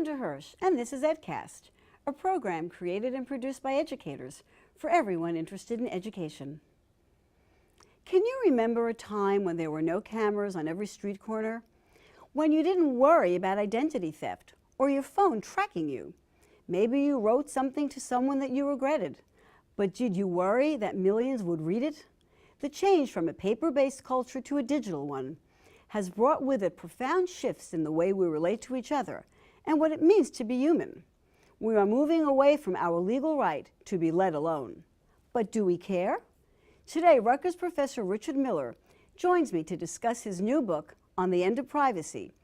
Linda Hirsch, and this is EdCast, a program created and produced by educators for everyone interested in education. Can you remember a time when there were no cameras on every street corner? When you didn't worry about identity theft or your phone tracking you? Maybe you wrote something to someone that you regretted, but did you worry that millions would read it? The change from a paper-based culture to a digital one has brought with it profound shifts in the way we relate to each other and what it means to be human. We are moving away from our legal right to be let alone. But do we care? Today, Rutgers professor Richard Miller joins me to discuss his new book, On the End of Privacy,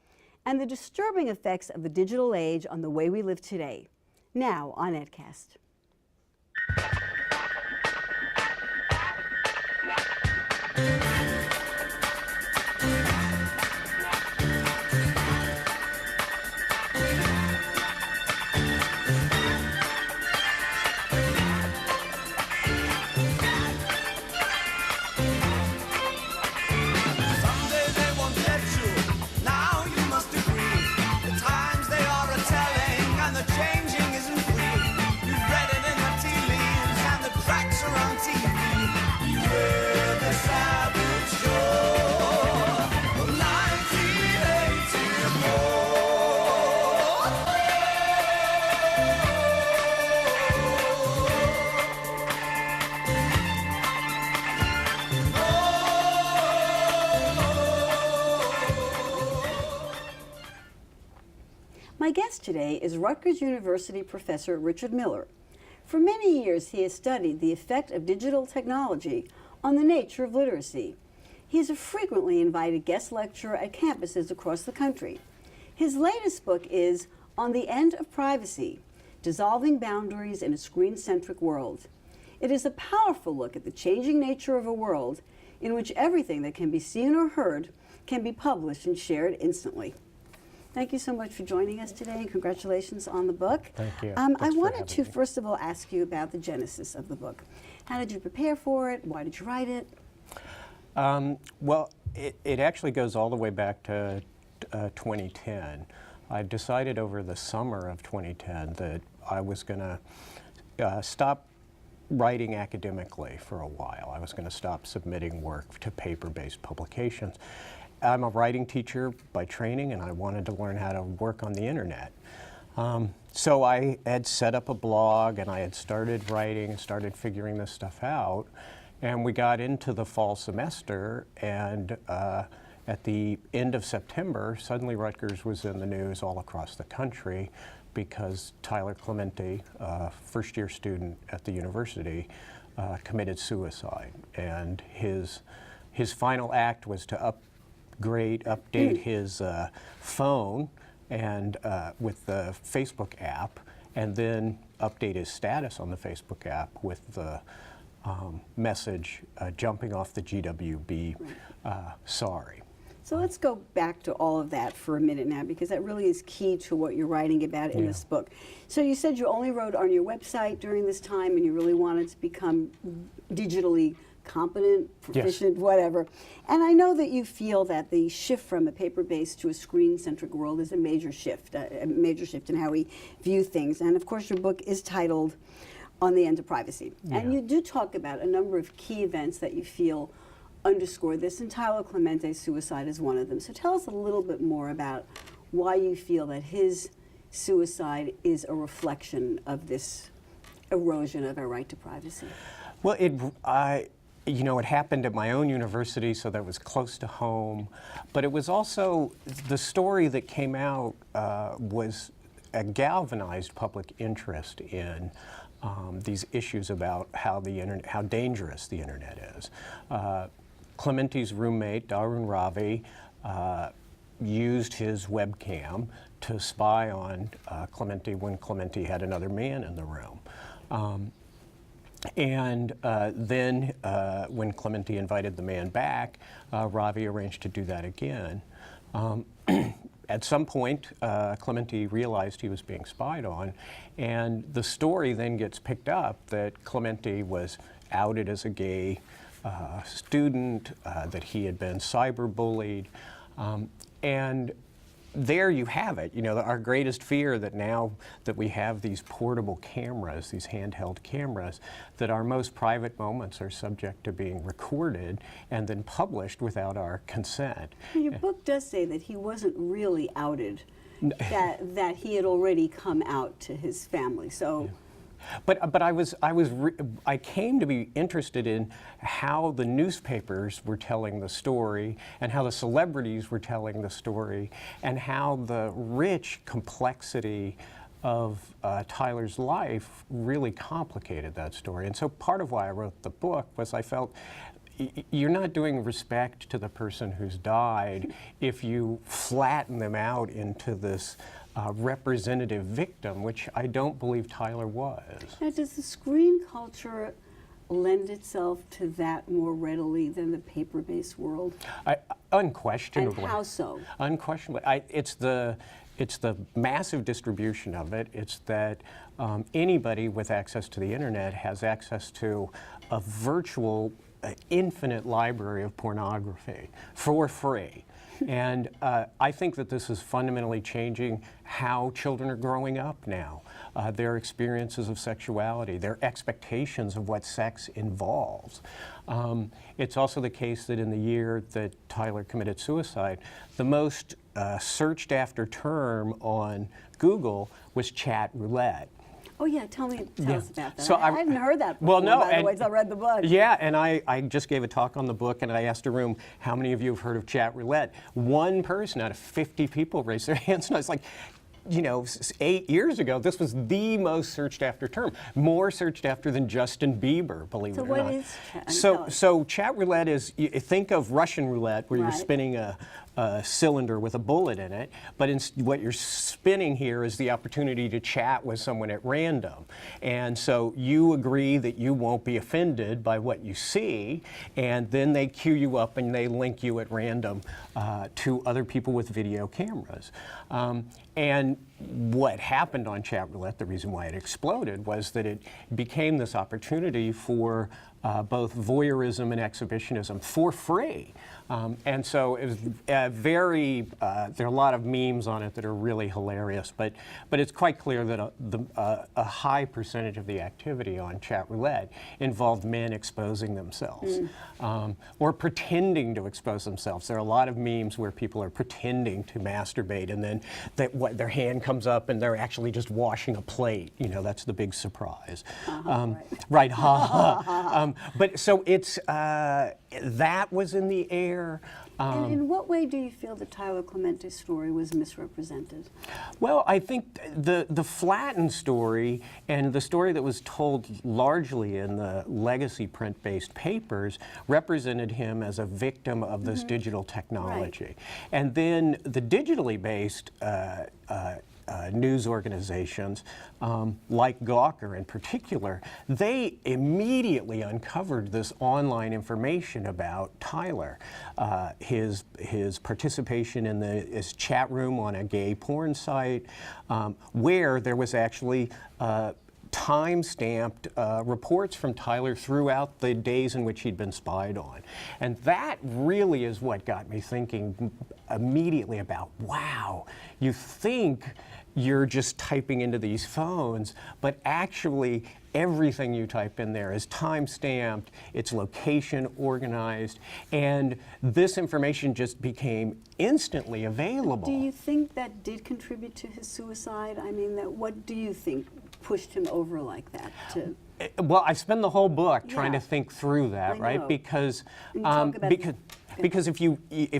and the disturbing effects of the digital age on the way we live today. Now on EdCast. My guest today is Rutgers University professor Richard Miller. For many years, he has studied the effect of digital technology on the nature of literacy. He is a frequently invited guest lecturer at campuses across the country. His latest book is On the End of Privacy, Dissolving Boundaries in a Screen-Centric World. It is a powerful look at the changing nature of a world in which everything that can be seen or heard can be published and shared instantly. Thank you so much for joining us today, and congratulations on the book. Thank you. I wanted to, first of all, ask you about the genesis of the book. How did you prepare for it? Why did you write it? Well, it actually goes all the way back to 2010. I decided over the summer of 2010 that I was going to stop writing academically for a while. I was going to stop submitting work to paper-based publications. I'm a writing teacher by training, and I wanted to learn how to work on the internet. So I had set up a blog, and I had started writing and started figuring this stuff out. And we got into the fall semester, and at the end of September, suddenly Rutgers was in the news all across the country because Tyler Clementi, a first-year student at the university, committed suicide. And his final act was to update his phone and with the Facebook app, and then update his status on the Facebook app with the message jumping off the GWB, sorry. So let's go back to all of that for a minute now, because that really is key to what you're writing about in this book. So you said you only wrote on your website during this time, and you really wanted to become digitally competent, proficient, whatever. And I know that you feel that the shift from a paper-based to a screen-centric world is a major shift in how we view things. And of course, your book is titled On the End of Privacy. And you do talk about a number of key events that you feel underscore this, and Tyler Clementi's suicide is one of them. So tell us a little bit more about why you feel that his suicide is a reflection of this erosion of our right to privacy. Well, it happened at my own university, so that was close to home. But it was also, the story that came out was a galvanized public interest in these issues about how dangerous the internet is. Clementi's roommate, Darun Ravi, used his webcam to spy on Clementi when Clementi had another man in the room. And then when Clementi invited the man back, Ravi arranged to do that again. At some point, Clementi realized he was being spied on, and the story then gets picked up that Clementi was outed as a gay student, that he had been cyberbullied, and there you have it. You know, our greatest fear that now that we have these portable cameras, these handheld cameras, that our most private moments are subject to being recorded and then published without our consent. Your book does say that he wasn't really outed, that he had already come out to his family. So. Yeah. But I came to be interested in how the newspapers were telling the story, and how the celebrities were telling the story, and how the rich complexity of Tyler's life really complicated that story. And so part of why I wrote the book was I felt you're not doing respect to the person who's died if you flatten them out into this representative victim, which I don't believe Tyler was. Now, does the screen culture lend itself to that more readily than the paper-based world? Unquestionably. And how so? Unquestionably. It's the massive distribution of it. It's that anybody with access to the internet has access to a virtual infinite library of pornography for free. And I think that this is fundamentally changing how children are growing up now, their experiences of sexuality, their expectations of what sex involves. It's also the case that in the year that Tyler committed suicide, the most searched after term on Google was chat roulette. Oh yeah, tell us about that. So I hadn't heard that before, well, no, by the way, so I read the book. Yeah, and I just gave a talk on the book, and I asked a room, how many of you have heard of chat roulette? One person out of 50 people raised their hands, and I was like, you know, 8 years ago, this was the most searched after term, more searched after than Justin Bieber, believe it or not. So what is chat? So chat roulette is, you think of Russian roulette, where you're spinning a cylinder with a bullet in it, but what you're spinning here is the opportunity to chat with someone at random. And so you agree that you won't be offended by what you see, and then they queue you up and they link you at random to other people with video cameras. And what happened on chat roulette, the reason why it exploded, was that it became this opportunity for both voyeurism and exhibitionism for free. And so it was there are a lot of memes on it that are really hilarious, but it's quite clear that a high percentage of the activity on chat roulette involved men exposing themselves or pretending to expose themselves. There are a lot of memes where people are pretending to masturbate, and then their hand comes up and they're actually just washing a plate. You know, that's the big surprise. Right, ha ha. But so it's that was in the air. And in what way do you feel the Tyler Clemente's story was misrepresented? Well, I think the flattened story and the story that was told largely in the legacy print-based papers represented him as a victim of this digital technology. Right. And then the digitally based news organizations, like Gawker in particular, they immediately uncovered this online information about Tyler, his participation in his chat room on a gay porn site, where there was actually time-stamped reports from Tyler throughout the days in which he'd been spied on. And that really is what got me thinking immediately about, wow, you think you're just typing into these phones, but actually everything you type in there is time-stamped, it's location organized, and this information just became instantly available. Do you think that did contribute to his suicide? I mean, what do you think pushed him over like that? Well, I spend the whole book trying to think through that, right? Because if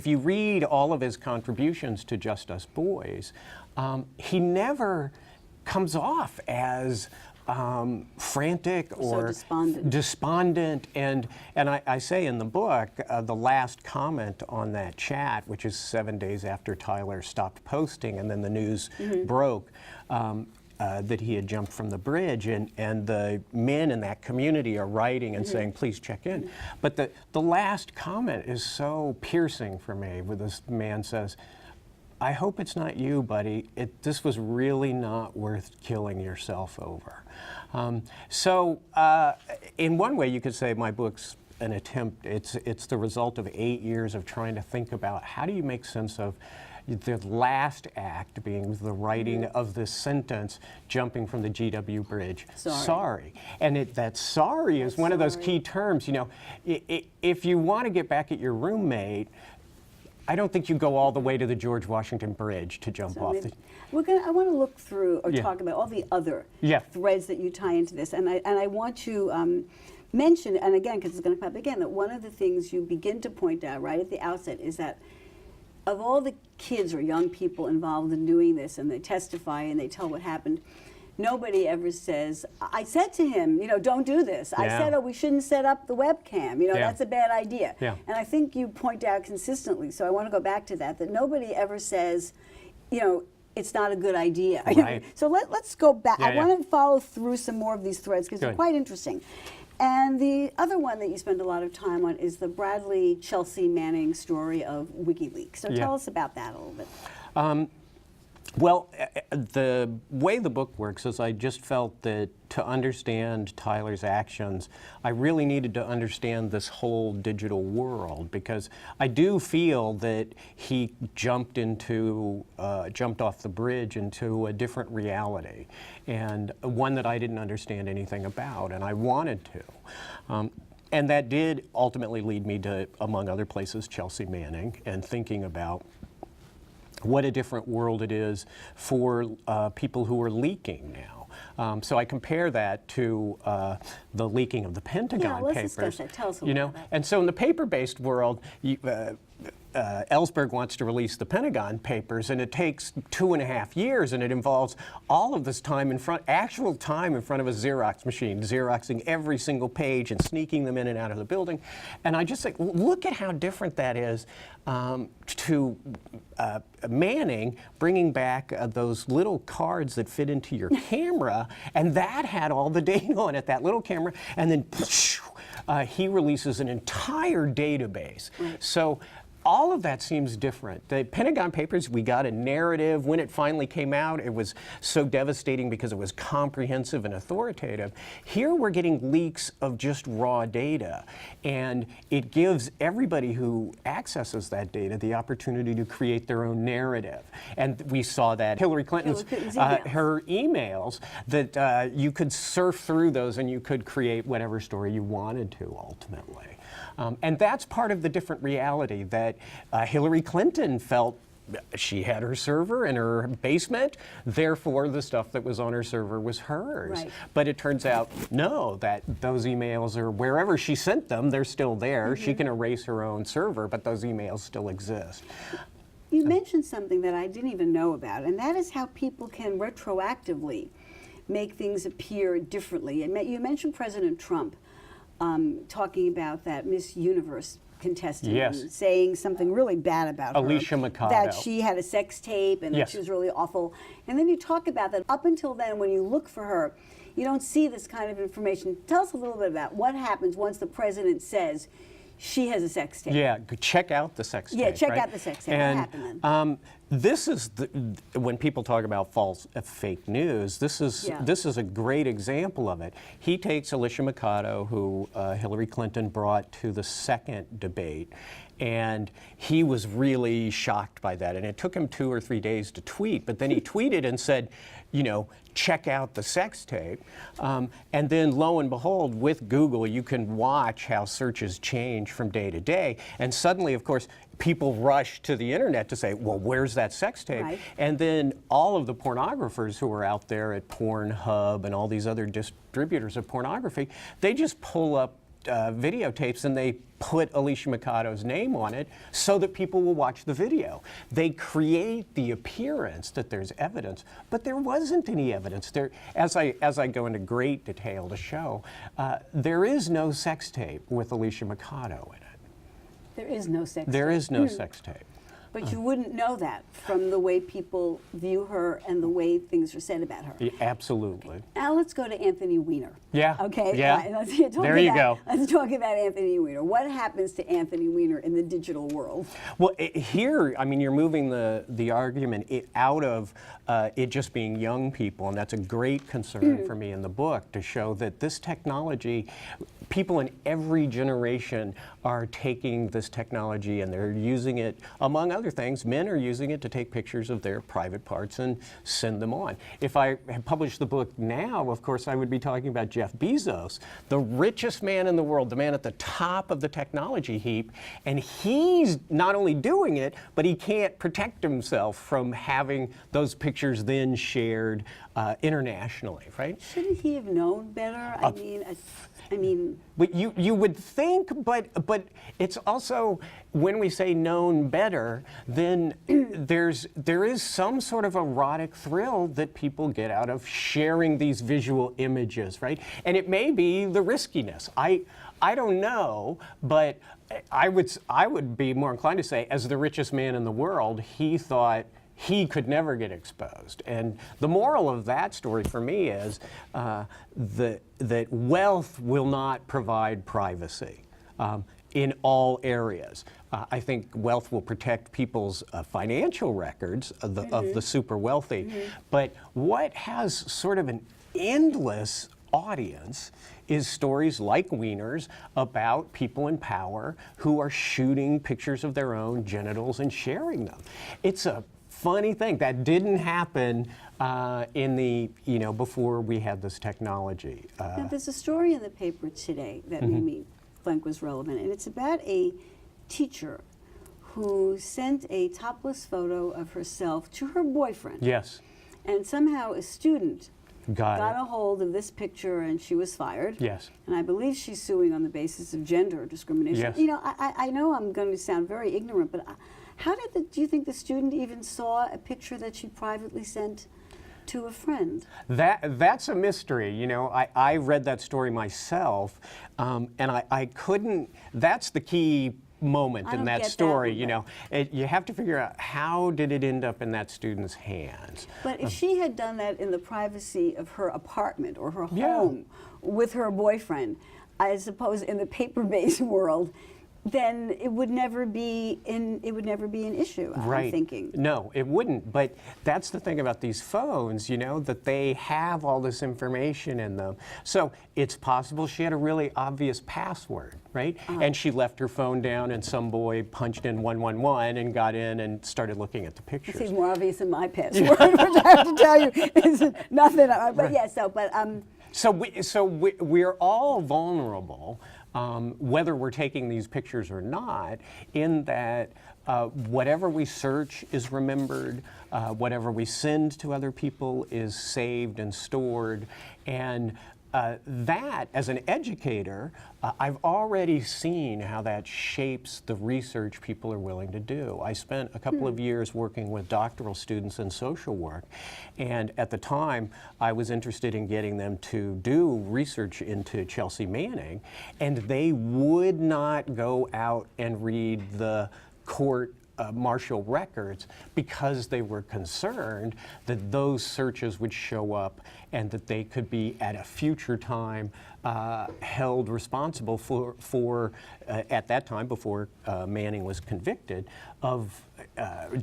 you read all of his contributions to Just Us Boys, he never comes off as frantic or so despondent. And I say in the book, the last comment on that chat, which is 7 days after Tyler stopped posting and then the news broke, that he had jumped from the bridge, and the men in that community are writing and saying, please check in. But the last comment is so piercing for me, where this man says, I hope it's not you, buddy. This was really not worth killing yourself over. So in one way, you could say my book's an attempt, it's the result of 8 years of trying to think about how do you make sense of the last act being the writing of this sentence jumping from the GW Bridge. Sorry. And that sorry is one of those key terms. You know, if you want to get back at your roommate, I don't think you go all the way to the George Washington Bridge to jump off. I want to look through or talk about all the other threads that you tie into this, and I want to mention, and again, because it's going to come up again, that one of the things you begin to point out right at the outset is that of all the kids or young people involved in doing this, and they testify and they tell what happened, nobody ever says, I said to him, you know, don't do this. I said, oh, we shouldn't set up the webcam. You know, that's a bad idea. And I think you point out consistently, so I want to go back to that nobody ever says, you know, it's not a good idea. Right. So let's go back. I want to follow through some more of these threads because they're quite interesting. And the other one that you spend a lot of time on is the Bradley Chelsea Manning story of WikiLeaks. So tell us about that a little bit. Well, the way the book works is I just felt that to understand Tyler's actions, I really needed to understand this whole digital world, because I do feel that he jumped off the bridge into a different reality, and one that I didn't understand anything about, and I wanted to. And that did ultimately lead me to, among other places, Chelsea Manning, and thinking about what a different world it is for people who are leaking now. So I compare that to the leaking of the Pentagon papers. Discuss that. Tell us about that. And so in the paper-based world, Ellsberg wants to release the Pentagon papers, and it takes 2.5 years, and it involves all of this time actual time in front of a Xerox machine, Xeroxing every single page and sneaking them in and out of the building. And I just think, look at how different that is to Manning bringing back those little cards that fit into your camera, and that had all the data on it, that little camera, and then he releases an entire database. So all of that seems different. The Pentagon Papers, we got a narrative. When it finally came out, it was so devastating because it was comprehensive and authoritative. Here we're getting leaks of just raw data, and it gives everybody who accesses that data the opportunity to create their own narrative. And we saw that Hillary Clinton's her emails, that you could surf through those and you could create whatever story you wanted to ultimately. And that's part of the different reality that Hillary Clinton felt. She had her server in her basement, therefore the stuff that was on her server was hers. Right. But it turns out, no, that those emails are wherever she sent them, they're still there. She can erase her own server, but those emails still exist. You mentioned something that I didn't even know about, and that is how people can retroactively make things appear differently. And you mentioned President Trump talking about that Miss Universe contestant and saying something really bad about Alicia her. Mikado. That she had a sex tape and that she was really awful. And then you talk about that up until then, when you look for her, you don't see this kind of information. Tell us a little bit about what happens once the president says she has a sex tape. Yeah, check out the sex tape. Yeah, check out the sex tape. And, what happened then? This is when people talk about fake news. This is a great example of it. He takes Alicia Mikado, who Hillary Clinton brought to the second debate, and he was really shocked by that. And it took him 2 or 3 days to tweet, but then he tweeted and said, you know, check out the sex tape. And then lo and behold, with Google, you can watch how searches change from day to day. And suddenly, of course, people rush to the internet to say, well, where's that sex tape? Right. And then all of the pornographers who are out there at Pornhub and all these other distributors of pornography, they just pull up videotapes and they put Alicia Mikado's name on it so that people will watch the video. They create the appearance that there's evidence, but there wasn't any evidence. There, as I go into great detail to show, there is no sex tape with Alicia Mikado in it. There is no sex tape. There is no sex tape. But you wouldn't know that from the way people view her and the way things are said about her. Yeah, absolutely. Okay. Now let's go to Anthony Weiner. Yeah. Okay. Yeah. There you go. Let's talk about Anthony Weiner. What happens to Anthony Weiner in the digital world? Well, here, I mean, you're moving the argument out of it just being young people, and that's a great concern for me in the book, to show that this technology, people in every generation are taking this technology and they're using it, among other other things, men are using it to take pictures of their private parts and send them on. If I had published the book now, of course, I would be talking about Jeff Bezos, the richest man in the world, the man at the top of the technology heap, and he's not only doing it, but he can't protect himself from having those pictures then shared internationally, right? Shouldn't he have known better? I mean, But you would think, but it's also, when we say known better, then there is some sort of erotic thrill that people get out of sharing these visual images, right? And it may be the riskiness. I don't know, but I would be more inclined to say, as the richest man in the world, he thought he could never get exposed. And the moral of that story for me is that wealth will not provide privacy in all areas. I think wealth will protect people's financial records of the super wealthy. But what has sort of an endless audience is stories like Wiener's about people in power who are shooting pictures of their own genitals and sharing them. It's a funny thing that didn't happen in the, before we had this technology. Now, there's a story in the paper today that made me think was relevant, and it's about a teacher who sent a topless photo of herself to her boyfriend. Yes. And somehow a student got a hold of this picture, and she was fired. Yes. And I believe she's suing on the basis of gender discrimination. Yes. I know I'm going to sound very ignorant, but do you think the student even saw a picture that she privately sent to a friend? That's a mystery. I read that story myself, and I couldn't. That's the key moment in that story. You have to figure out, how did it end up in that student's hands? But if she had done that in the privacy of her apartment or her home with her boyfriend, I suppose in the paper-based world, then it would never be an issue. Right. I'm thinking. No, it wouldn't. But that's the thing about these phones, that they have all this information in them. So it's possible she had a really obvious password, right? And she left her phone down, and some boy punched in 111 and got in and started looking at the pictures. It seems more obvious than my password, which I have to tell you is nothing. But right. Yeah. So we're all vulnerable. Whether we're taking these pictures or not, in that whatever we search is remembered, whatever we send to other people is saved and stored, and that, as an educator, I've already seen how that shapes the research people are willing to do. I spent a couple of years working with doctoral students in social work, and at the time I was interested in getting them to do research into Chelsea Manning, and they would not go out and read the court martial records because they were concerned that those searches would show up and that they could be at a future time held responsible for at that time, before Manning was convicted, of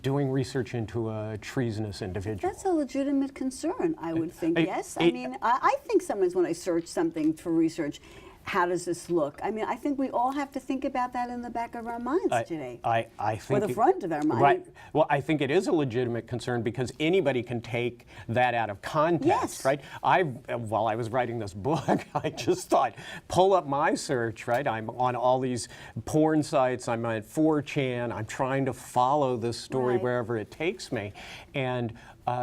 doing research into a treasonous individual. That's a legitimate concern, I would think. Yes. I think sometimes when I search something for research, how does this look? I mean, I think we all have to think about that in the back of our minds today. I think or the front of our mind. Right. Well, I think it is a legitimate concern because anybody can take that out of context, right? While I was writing this book, I just thought, pull up my search, right? I'm on all these porn sites, I'm at 4chan, I'm trying to follow this story wherever it takes me. And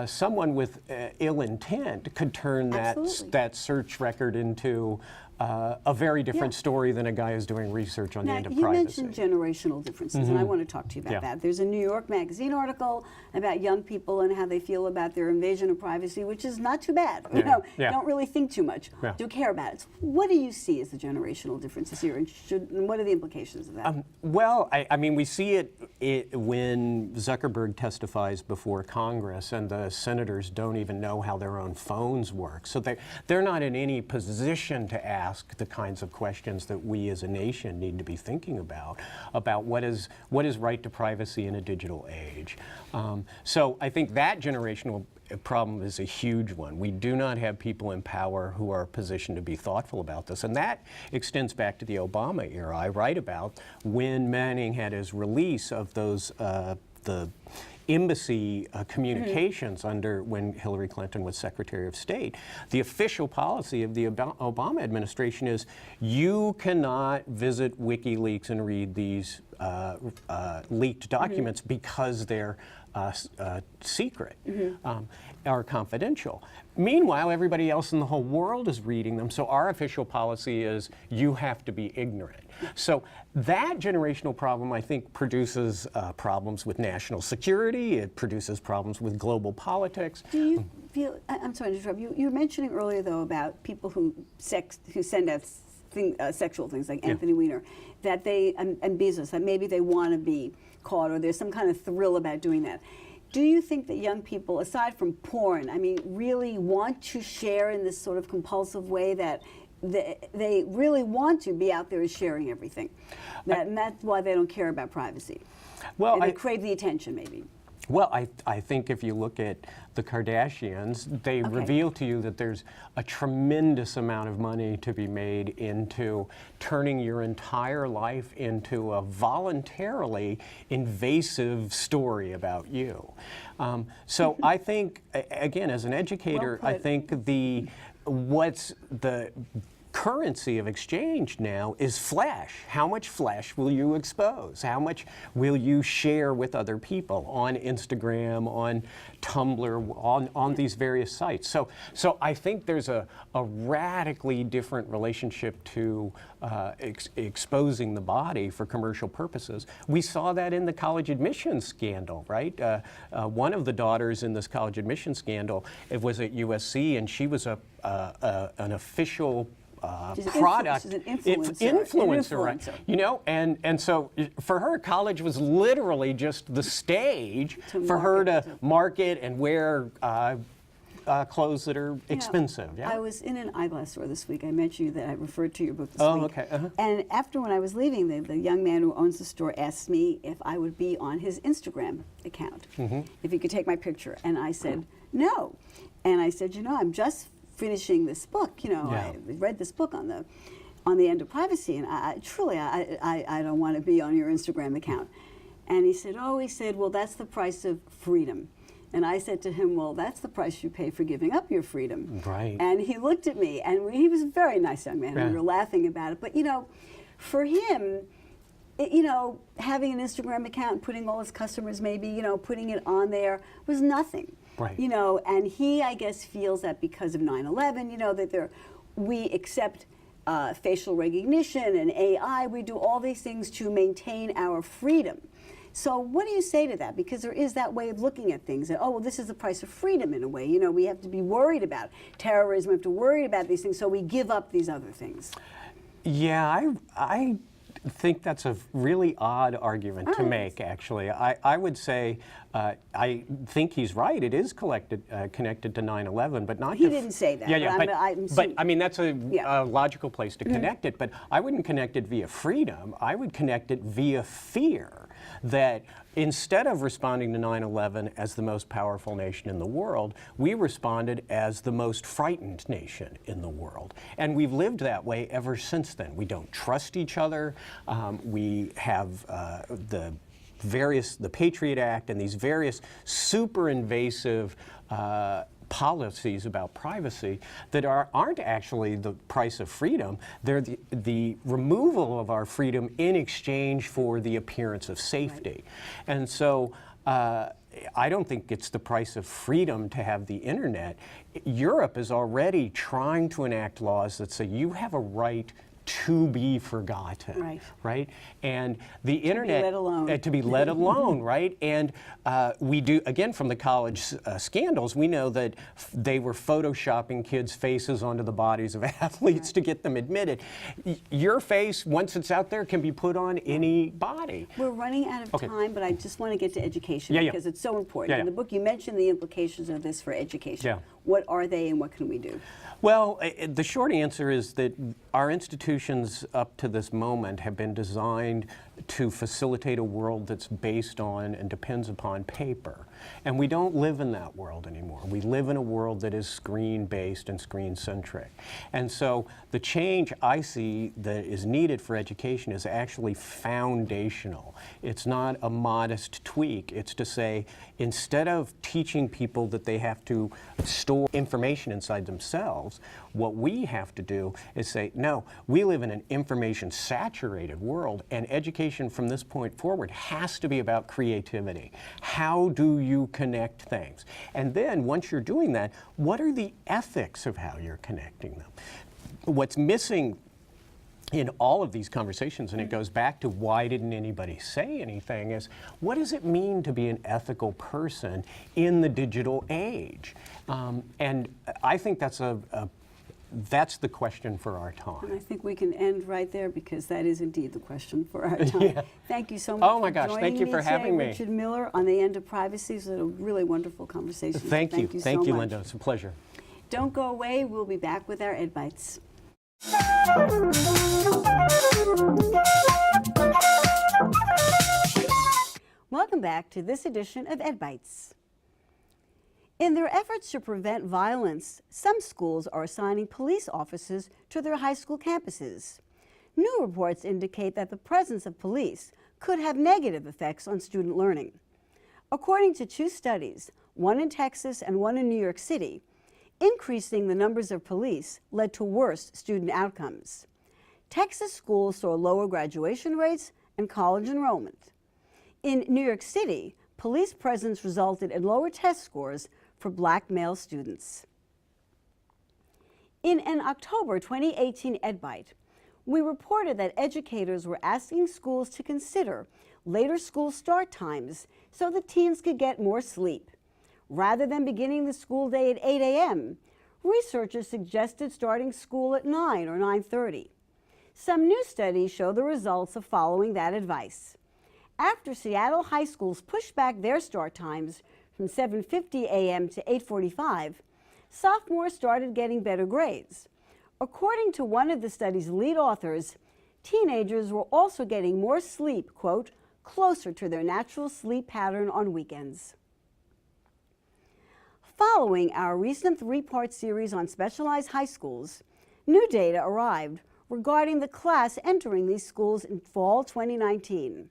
someone with ill intent could turn that search record into a very different story than a guy who's doing research on the end of privacy. You mentioned generational differences, and I want to talk to you about that. There's a New York Magazine article about young people and how they feel about their invasion of privacy, which is not too bad. Don't really think too much. Do care about it. So what do you see as the generational differences here, and what are the implications of that? Well, I mean, we see it when Zuckerberg testifies before Congress, and the senators don't even know how their own phones work. So they're not in any position to ask the kinds of questions that we as a nation need to be thinking about what is right to privacy in a digital age. So I think that generational problem is a huge one. We do not have people in power who are positioned to be thoughtful about this, and that extends back to the Obama era. I write about when Manning had his release of those the embassy communications under when Hillary Clinton was Secretary of State. The official policy of the Obama administration is you cannot visit WikiLeaks and read these leaked documents because they're secret or confidential. Meanwhile, everybody else in the whole world is reading them, so our official policy is you have to be ignorant. So that generational problem, I think, produces problems with national security. It produces problems with global politics. Do you feel, I'm sorry to interrupt, you were mentioning earlier, though, about people who send out sexual things like Anthony Weiner, that they, and Bezos, that maybe they want to be caught or there's some kind of thrill about doing that. Do you think that young people, aside from porn, I mean, really want to share in this sort of compulsive way that they really want to be out there sharing everything? And that's why they don't care about privacy. Well, they crave the attention, maybe. Well, I think if you look at the Kardashians, they reveal to you that there's a tremendous amount of money to be made into turning your entire life into a voluntarily invasive story about you. So I think, again, as an educator, I think what's the currency of exchange now is flesh. How much flesh will you expose? How much will you share with other people on Instagram, on Tumblr, on these various sites? So I think there's a radically different relationship to exposing the body for commercial purposes. We saw that in the college admissions scandal, right? One of the daughters in this college admissions scandal, it was at USC, and she was an official product she's an influencer, right? You know, and so for her, college was literally just the stage for her to market and wear clothes that are expensive. Yeah? I was in an eyeglass store this week. I mentioned you that I referred to your book this week. Okay. And after, when I was leaving, the young man who owns the store asked me if I would be on his Instagram account, if he could take my picture. And I said, no. And I said, you know, I'm just finishing this book. You know, I read this book on the end of privacy, and I don't want to be on your Instagram account. And he said, well, that's the price of freedom. And I said to him, well, that's the price you pay for giving up your freedom. Right. And he looked at me, and he was a very nice young man, and we were laughing about it. But, you know, for him, you know, having an Instagram account and putting all his customers, maybe, you know, putting it on there was nothing. Right. You know, and he, I guess, feels that because of 9/11, you know, that we accept facial recognition and AI, we do all these things to maintain our freedom. So what do you say to that? Because there is that way of looking at things. That, oh, well, this is the price of freedom in a way. You know, we have to be worried about terrorism. We have to worry about these things, so we give up these other things. Yeah, I think that's a really odd argument to make, actually. I would say I think he's right. It is connected to 9/11, but not. He didn't say that. Yeah, but I mean, that's a logical place to connect it. But I wouldn't connect it via freedom. I would connect it via fear. That instead of responding to 9/11 as the most powerful nation in the world, we responded as the most frightened nation in the world. And we've lived that way ever since then. We don't trust each other. We have the Patriot Act and these various super invasive policies about privacy that aren't actually the price of freedom. They're the removal of our freedom in exchange for the appearance of safety. Right. And so I don't think it's the price of freedom to have the internet. Europe is already trying to enact laws that say you have a right to be forgotten, right? And the internet, to be let alone, right? And we do, again, from the college scandals, we know that they were photoshopping kids' faces onto the bodies of athletes to get them admitted. Your face, once it's out there, can be put on any body. We're running out of time, but I just want to get to education because it's so important. In the book, you mentioned the implications of this for education. What are they and what can we do? Well, the short answer is that our institutions up to this moment have been designed to facilitate a world that's based on and depends upon paper. And we don't live in that world anymore. We live in a world that is screen-based and screen-centric. And so the change I see that is needed for education is actually foundational. It's not a modest tweak. It's to say, instead of teaching people that they have to store information inside themselves, what we have to do is say, no, we live in an information-saturated world, and education from this point forward has to be about creativity. How do you connect things? And then, once you're doing that, what are the ethics of how you're connecting them? What's missing in all of these conversations, and it goes back to why didn't anybody say anything, is what does it mean to be an ethical person in the digital age? And I think that's that's the question for our time. And I think we can end right there, because that is indeed the question for our time. Yeah. Thank you so much Oh my gosh, thank you for having me. Richard Miller, on the end of privacy. It was a really wonderful conversation. Thank you. Thank so you, much. Linda. It's a pleasure. Don't go away. We'll be back with our Ed Bites. Welcome back to this edition of Ed Bites. In their efforts to prevent violence, some schools are assigning police officers to their high school campuses. New reports indicate that the presence of police could have negative effects on student learning. According to two studies, one in Texas and one in New York City, increasing the numbers of police led to worse student outcomes. Texas schools saw lower graduation rates and college enrollment. In New York City, police presence resulted in lower test scores for Black male students. In an October 2018 EdBite, we reported that educators were asking schools to consider later school start times so that teens could get more sleep. Rather than beginning the school day at 8 a.m., researchers suggested starting school at 9 or 9:30. Some new studies show the results of following that advice. After Seattle high schools pushed back their start times from 7:50 a.m. to 8:45, sophomores started getting better grades. According to one of the study's lead authors, teenagers were also getting more sleep, quote, closer to their natural sleep pattern on weekends. Following our recent three-part series on specialized high schools, new data arrived regarding the class entering these schools in fall 2019,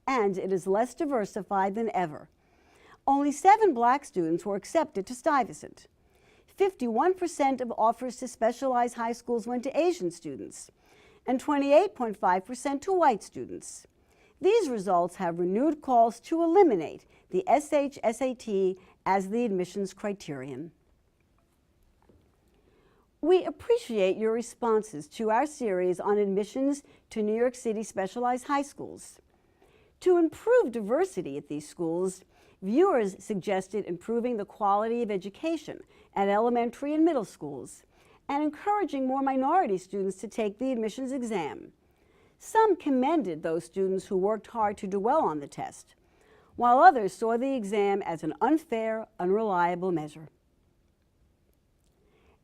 and it is less diversified than ever. Only 7 Black students were accepted to Stuyvesant. 51% of offers to specialized high schools went to Asian students, and 28.5% to white students. These results have renewed calls to eliminate the SH-SAT as the admissions criterion. We appreciate your responses to our series on admissions to New York City specialized high schools. To improve diversity at these schools, viewers suggested improving the quality of education at elementary and middle schools and encouraging more minority students to take the admissions exam. Some commended those students who worked hard to do well on the test, while others saw the exam as an unfair, unreliable measure.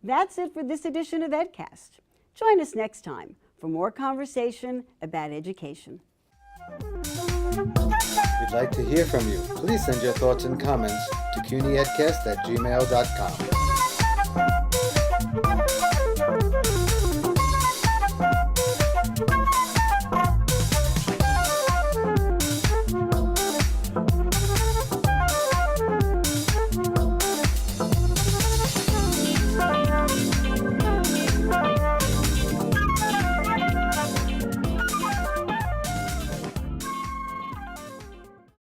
That's it for this edition of EdCast. Join us next time for more conversation about education. We'd like to hear from you. Please send your thoughts and comments to cunyedcast@gmail.com.